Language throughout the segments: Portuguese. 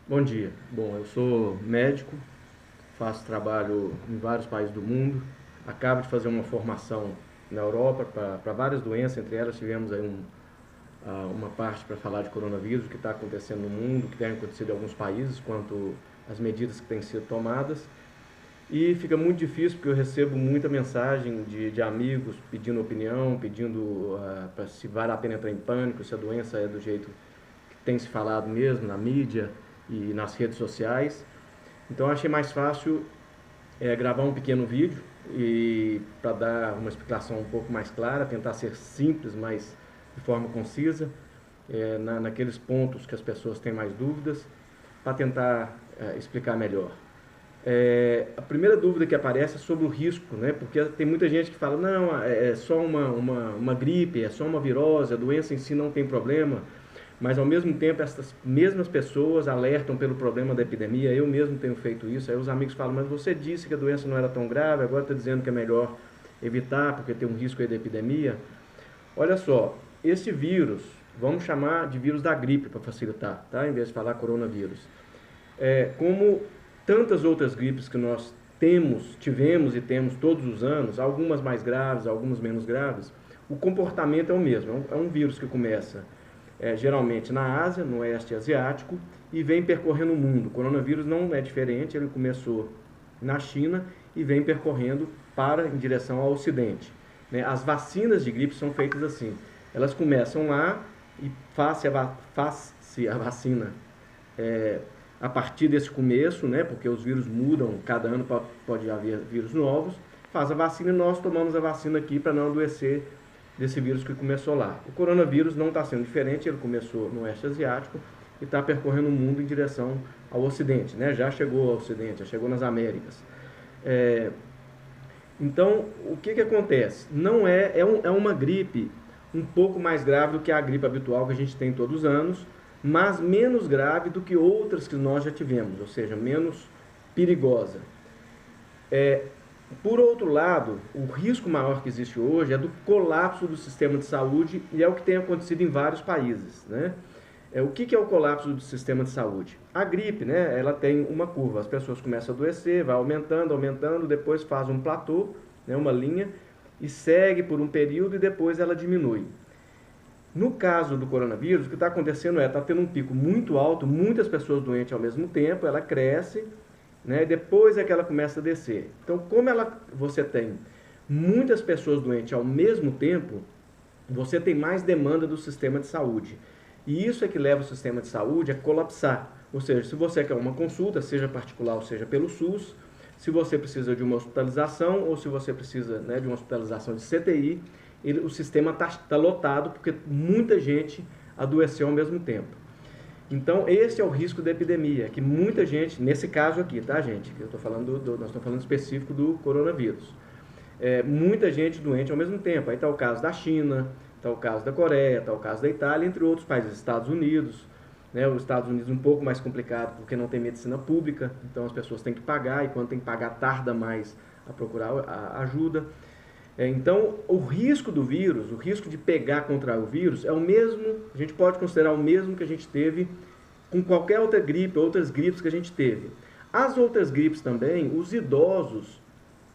Bom dia. Bom, eu sou médico, faço trabalho em vários países do mundo. Acabo de fazer uma formação na Europa para várias doenças, entre elas tivemos aí uma parte para falar de coronavírus, o que está acontecendo no mundo, o que tem acontecido em alguns países, quanto às medidas que têm sido tomadas. E fica muito difícil porque eu recebo muita mensagem de amigos pedindo opinião, pedindo para se vale a pena entrar em pânico, se a doença é do jeito que tem se falado mesmo na mídia e nas redes sociais. Então eu achei mais fácil gravar um pequeno vídeo e para dar uma explicação um pouco mais clara, tentar ser simples, mas de forma concisa, naqueles pontos que as pessoas têm mais dúvidas, para tentar explicar melhor. A primeira dúvida que aparece é sobre o risco, né? Porque tem muita gente que fala, não, é só uma gripe, é só uma virose, a doença em si não tem problema, mas ao mesmo tempo essas mesmas pessoas alertam pelo problema da epidemia. Eu mesmo tenho feito isso. Aí os amigos falam, mas você disse que a doença não era tão grave, agora está dizendo que é melhor evitar porque tem um risco aí da epidemia. Olha só, esse vírus, vamos chamar de vírus da gripe para facilitar, tá? Em vez de falar coronavírus. Como tantas outras gripes que nós tivemos e temos todos os anos, algumas mais graves, algumas menos graves, o comportamento é o mesmo. É um vírus que começa geralmente na Ásia, no oeste asiático, e vem percorrendo o mundo. O coronavírus não é diferente, ele começou na China e vem percorrendo em direção ao ocidente. Né? As vacinas de gripe são feitas assim, elas começam lá e faz-se a vacina a partir desse começo, né? Porque os vírus mudam, cada ano pode haver vírus novos, faz a vacina e nós tomamos a vacina aqui para não adoecer desse vírus que começou lá. O coronavírus não está sendo diferente, ele começou no oeste asiático e está percorrendo o mundo em direção ao ocidente, né? Já chegou ao ocidente, já chegou nas Américas. Então, o que acontece? Não é uma gripe um pouco mais grave do que a gripe habitual que a gente tem todos os anos, mas menos grave do que outras que nós já tivemos, ou seja, menos perigosa. Por outro lado, o risco maior que existe hoje é do colapso do sistema de saúde e é o que tem acontecido em vários países, né? O que é o colapso do sistema de saúde? A gripe, né, ela tem uma curva, as pessoas começam a adoecer, vai aumentando, aumentando, depois faz um platô, né, uma linha, e segue por um período e depois ela diminui. No caso do coronavírus, o que está acontecendo está tendo um pico muito alto, muitas pessoas doentes ao mesmo tempo, ela cresce, né, e depois é que ela começa a descer. Então, como você tem muitas pessoas doentes ao mesmo tempo, você tem mais demanda do sistema de saúde. E isso é que leva o sistema de saúde a colapsar. Ou seja, se você quer uma consulta, seja particular ou seja pelo SUS, se você precisa de uma hospitalização ou se você precisa, né, de uma hospitalização de CTI, o sistema está lotado porque muita gente adoeceu ao mesmo tempo. Então, esse é o risco da epidemia, que muita gente, nesse caso aqui, tá, gente? Eu tô falando nós estamos falando específico do coronavírus. Muita gente doente ao mesmo tempo. Aí está o caso da China, está o caso da Coreia, está o caso da Itália, entre outros países, Estados Unidos. Né? Os Estados Unidos um pouco mais complicado porque não tem medicina pública, então as pessoas têm que pagar e quando tem que pagar tarda mais a procurar a ajuda. Então, o risco do vírus, o risco de pegar contra o vírus é o mesmo, a gente pode considerar o mesmo que a gente teve com qualquer outra gripe, outras gripes que a gente teve. As outras gripes também, os idosos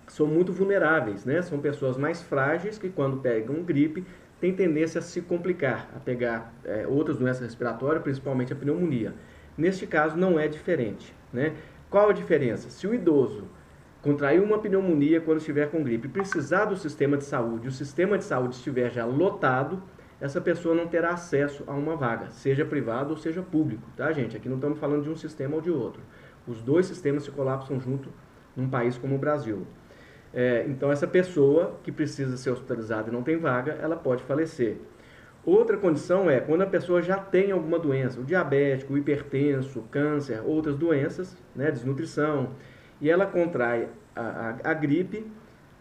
são muito vulneráveis, né? São pessoas mais frágeis que quando pegam gripe têm tendência a se complicar, a pegar outras doenças respiratórias, principalmente a pneumonia. Neste caso não é diferente, né? Qual a diferença? Se o idoso contrair uma pneumonia quando estiver com gripe e precisar do sistema de saúde, o sistema de saúde estiver já lotado, essa pessoa não terá acesso a uma vaga, seja privado ou seja público, tá, gente? Aqui não estamos falando de um sistema ou de outro. Os dois sistemas se colapsam junto num país como o Brasil. Então, essa pessoa que precisa ser hospitalizada e não tem vaga, ela pode falecer. Outra condição é quando a pessoa já tem alguma doença, o diabético, o hipertenso, câncer, outras doenças, né, desnutrição, e ela contrai a gripe.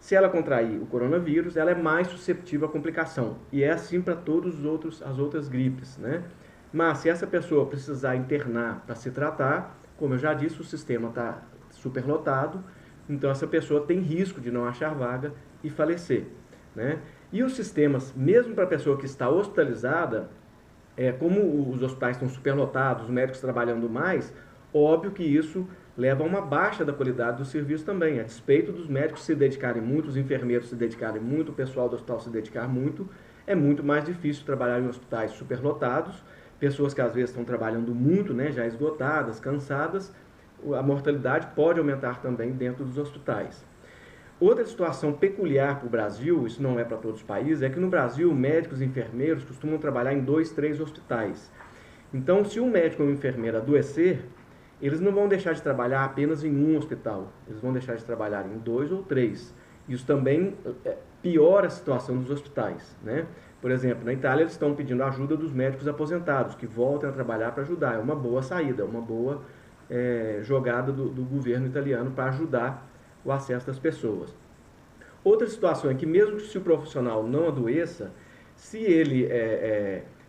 Se ela contrair o coronavírus, ela é mais susceptível à complicação. E é assim para todas as outras gripes, né? Mas se essa pessoa precisar internar para se tratar, como eu já disse, o sistema está superlotado, então essa pessoa tem risco de não achar vaga e falecer, né? E os sistemas, mesmo para a pessoa que está hospitalizada, como os hospitais estão superlotados, os médicos trabalhando mais, Óbvio que isso leva a uma baixa da qualidade do serviço também, a despeito dos médicos se dedicarem muito, os enfermeiros se dedicarem muito, o pessoal do hospital se dedicar muito, é muito mais difícil trabalhar em hospitais superlotados, pessoas que às vezes estão trabalhando muito, né, já esgotadas, cansadas, a mortalidade pode aumentar também dentro dos hospitais. Outra situação peculiar para o Brasil, isso não é para todos os países, é que no Brasil médicos e enfermeiros costumam trabalhar em 2, 3 hospitais. Então, se um médico ou uma enfermeira adoecer, eles não vão deixar de trabalhar apenas em um hospital, eles vão deixar de trabalhar em 2 ou 3. Isso também piora a situação dos hospitais, né? Por exemplo, na Itália eles estão pedindo ajuda dos médicos aposentados, que voltem a trabalhar para ajudar. É uma boa saída, é uma boa jogada do governo italiano para ajudar o acesso das pessoas. Outra situação é que mesmo se o profissional não adoeça, se ele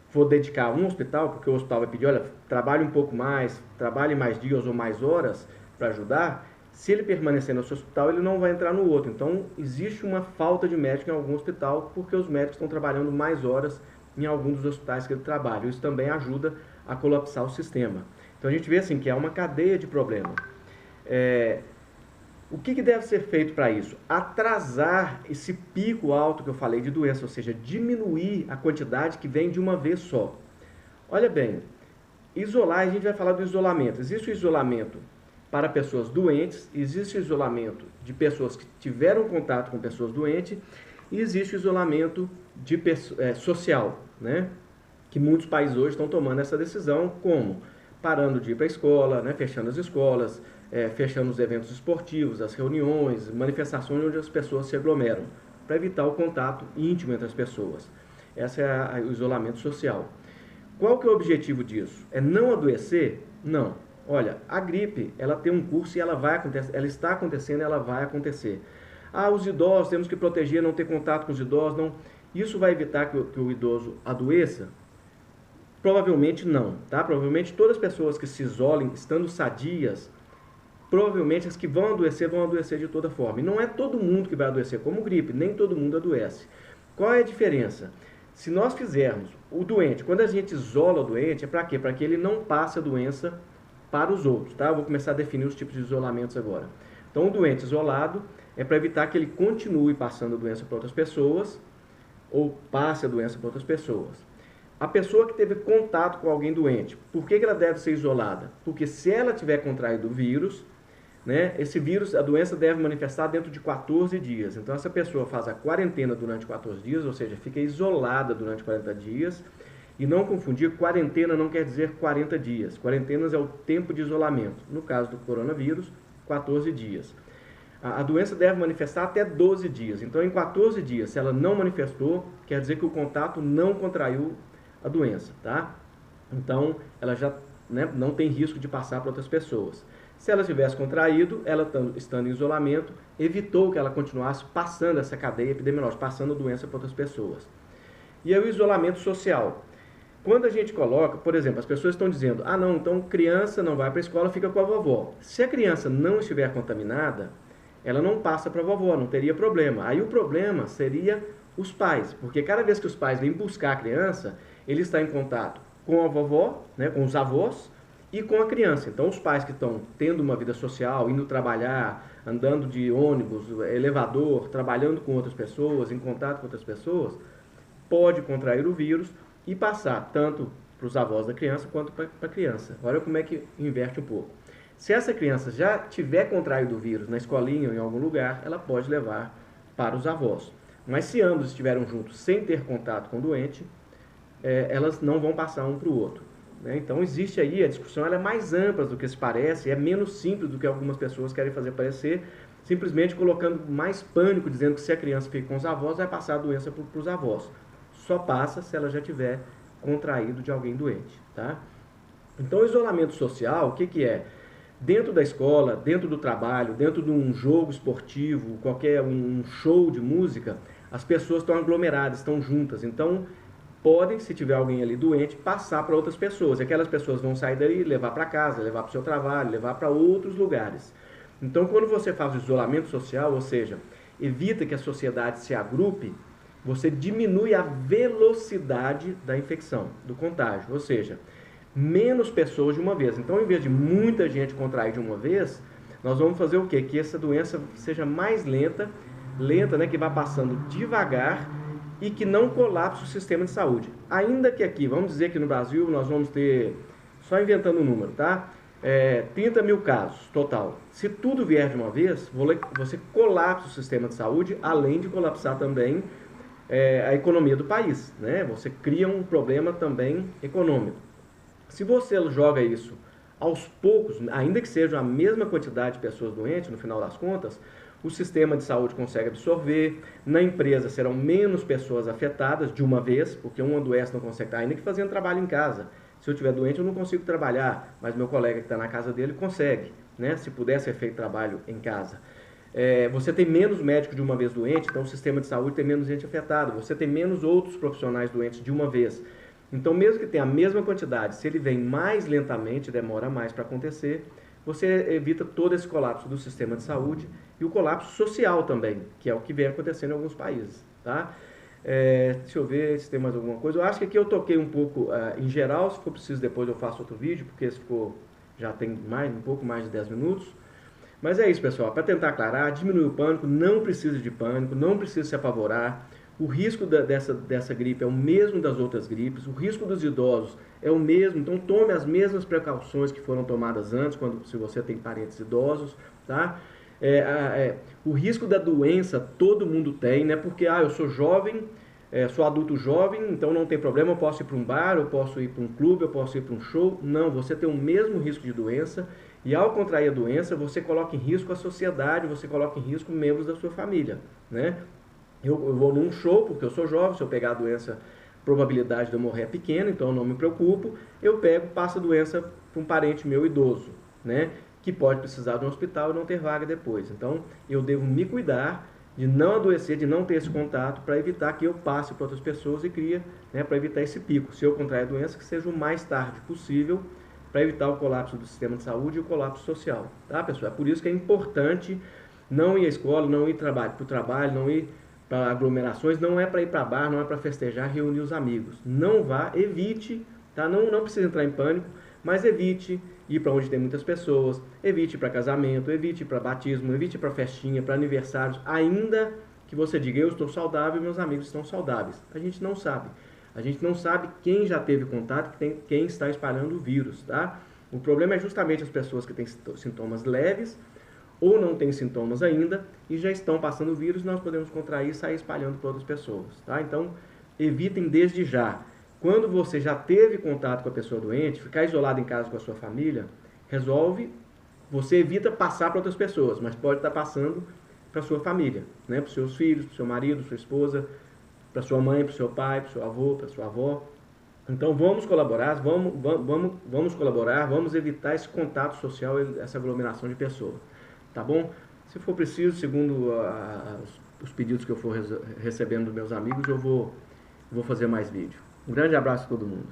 for dedicar a um hospital, porque o hospital vai pedir, olha, trabalhe um pouco mais, trabalhe mais dias ou mais horas para ajudar, se ele permanecer no seu hospital, ele não vai entrar no outro. Então, existe uma falta de médico em algum hospital, porque os médicos estão trabalhando mais horas em algum dos hospitais que ele trabalha. Isso também ajuda a colapsar o sistema. Então, a gente vê assim que é uma cadeia de problemas. O que deve ser feito para isso? Atrasar esse pico alto que eu falei de doença, ou seja, diminuir a quantidade que vem de uma vez só. Olha bem, isolar, a gente vai falar do isolamento. Existe o isolamento para pessoas doentes, existe o isolamento de pessoas que tiveram contato com pessoas doentes e existe o isolamento social, né? Que muitos países hoje estão tomando essa decisão, como? Parando de ir para a escola, né? Fechando as escolas, fechando os eventos esportivos, as reuniões, manifestações onde as pessoas se aglomeram, para evitar o contato íntimo entre as pessoas. Esse é o isolamento social. Qual que é o objetivo disso? É não adoecer? Não. Olha, a gripe, ela tem um curso e ela vai acontecer, ela está acontecendo, ela vai acontecer. Ah, os idosos, temos que proteger, não ter contato com os idosos, não. Isso vai evitar que o idoso adoeça? Provavelmente não, tá? Provavelmente todas as pessoas que se isolem, estando sadias, provavelmente as que vão adoecer de toda forma. E não é todo mundo que vai adoecer como gripe, nem todo mundo adoece. Qual é a diferença? Se nós fizermos o doente, quando a gente isola o doente, é para quê? Para que ele não passe a doença para os outros, tá? Eu vou começar a definir os tipos de isolamentos agora. Então, o doente isolado é para evitar que ele continue passando a doença para outras pessoas ou passe a doença para outras pessoas. A pessoa que teve contato com alguém doente, por que ela deve ser isolada? Porque se ela tiver contraído o vírus, né, esse vírus, a doença deve manifestar dentro de 14 dias. Então, essa pessoa faz a quarentena durante 14 dias, ou seja, fica isolada durante 40 dias. E não confundir, quarentena não quer dizer 40 dias. Quarentenas é o tempo de isolamento. No caso do coronavírus, 14 dias. A doença deve manifestar até 12 dias. Então, em 14 dias, se ela não manifestou, quer dizer que o contato não contraiu a doença, tá? Então, ela já, né, não tem risco de passar para outras pessoas. Se ela tivesse contraído, ela estando em isolamento, evitou que ela continuasse passando essa cadeia epidemiológica, passando a doença para outras pessoas. E aí o isolamento social. Quando a gente coloca, por exemplo, as pessoas estão dizendo, ah não, então criança não vai para a escola, fica com a vovó. Se a criança não estiver contaminada, ela não passa para a vovó, não teria problema. Aí o problema seria os pais, porque cada vez que os pais vêm buscar a criança, ele está em contato com a vovó, né, com os avós e com a criança. Então os pais que estão tendo uma vida social, indo trabalhar, andando de ônibus, elevador, trabalhando com outras pessoas, em contato com outras pessoas, pode contrair o vírus e passar tanto para os avós da criança quanto para a criança. Olha como é que inverte um pouco. Se essa criança já tiver contraído o vírus na escolinha ou em algum lugar, ela pode levar para os avós. Mas se ambos estiveram juntos sem ter contato com o doente, elas não vão passar um para o outro. Né? Então existe aí, a discussão ela é mais ampla do que se parece, é menos simples do que algumas pessoas querem fazer parecer, simplesmente colocando mais pânico, dizendo que se a criança fica com os avós, vai passar a doença para os avós. Só passa se ela já tiver contraído de alguém doente, tá? Então, o isolamento social, o que é? Dentro da escola, dentro do trabalho, dentro de um jogo esportivo, qualquer um show de música, as pessoas estão aglomeradas, estão juntas. Então, podem, se tiver alguém ali doente, passar para outras pessoas. E aquelas pessoas vão sair dali, levar para casa, levar para o seu trabalho, levar para outros lugares. Então, quando você faz o isolamento social, ou seja, evita que a sociedade se agrupe, você diminui a velocidade da infecção, do contágio. Ou seja, menos pessoas de uma vez. Então, em vez de muita gente contrair de uma vez, nós vamos fazer o quê? Que essa doença seja mais lenta, né, que vá passando devagar e que não colapse o sistema de saúde. Ainda que aqui, vamos dizer que no Brasil nós vamos ter, só inventando o número, tá? 30 mil casos total. Se tudo vier de uma vez, você colapsa o sistema de saúde, além de colapsar também a economia do país, né? Você cria um problema também econômico. Se você joga isso aos poucos, ainda que seja a mesma quantidade de pessoas doentes, no final das contas, o sistema de saúde consegue absorver, na empresa serão menos pessoas afetadas de uma vez, porque uma doença não consegue estar, ainda que fazendo trabalho em casa. Se eu estiver doente, eu não consigo trabalhar, mas meu colega que está na casa dele consegue, né? Se puder ser feito trabalho em casa. Você tem menos médicos de uma vez doente, então o sistema de saúde tem menos gente afetada. Você tem menos outros profissionais doentes de uma vez. Então, mesmo que tenha a mesma quantidade, se ele vem mais lentamente, demora mais para acontecer, você evita todo esse colapso do sistema de saúde e o colapso social também, que é o que vem acontecendo em alguns países, tá? Deixa eu ver se tem mais alguma coisa. Eu acho que aqui eu toquei um pouco em geral. Se for preciso, depois eu faço outro vídeo, porque esse já tem um pouco mais de 10 minutos. Mas é isso, pessoal. Para tentar aclarar, diminuir o pânico, não precisa de pânico, não precisa se apavorar. O risco dessa gripe é o mesmo das outras gripes, o risco dos idosos é o mesmo, então tome as mesmas precauções que foram tomadas antes, se você tem parentes idosos, tá? O risco da doença todo mundo tem, né? Porque eu sou jovem, sou adulto jovem, então não tem problema, eu posso ir para um bar, eu posso ir para um clube, eu posso ir para um show. Não, você tem o mesmo risco de doença e ao contrair a doença, você coloca em risco a sociedade, você coloca em risco membros da sua família, né? Eu vou num show porque eu sou jovem, se eu pegar a doença, a probabilidade de eu morrer é pequena, então eu não me preocupo. Eu passo a doença para um parente meu idoso, né? Que pode precisar de um hospital e não ter vaga depois. Então, eu devo me cuidar de não adoecer, de não ter esse contato, para evitar que eu passe para outras pessoas e crie, né, para evitar esse pico. Se eu contrair a doença, que seja o mais tarde possível, para evitar o colapso do sistema de saúde e o colapso social. Tá, pessoal? É por isso que é importante não ir à escola, não ir para o trabalho, não ir para aglomerações, não é para ir para bar, não é para festejar, reunir os amigos. Não vá, evite, tá? Não precisa entrar em pânico, mas evite ir para onde tem muitas pessoas, evite ir para casamento, evite ir para batismo, evite ir para festinha, para aniversários, ainda que você diga, eu estou saudável e meus amigos estão saudáveis. A gente não sabe. A gente não sabe quem já teve contato, quem está espalhando o vírus, tá? O problema é justamente as pessoas que têm sintomas leves ou não têm sintomas ainda e já estão passando o vírus, nós podemos contrair e sair espalhando para outras pessoas, tá? Então, evitem desde já. Quando você já teve contato com a pessoa doente, ficar isolado em casa com a sua família, você evita passar para outras pessoas, mas pode estar passando para a sua família, né? Para os seus filhos, para o seu marido, sua esposa, para sua mãe, para o seu pai, para o seu avô, para a sua avó. Então vamos colaborar, vamos colaborar, vamos evitar esse contato social, essa aglomeração de pessoas, tá bom? Se for preciso, segundo os pedidos que eu for recebendo dos meus amigos, eu vou fazer mais vídeo. Um grande abraço a todo mundo.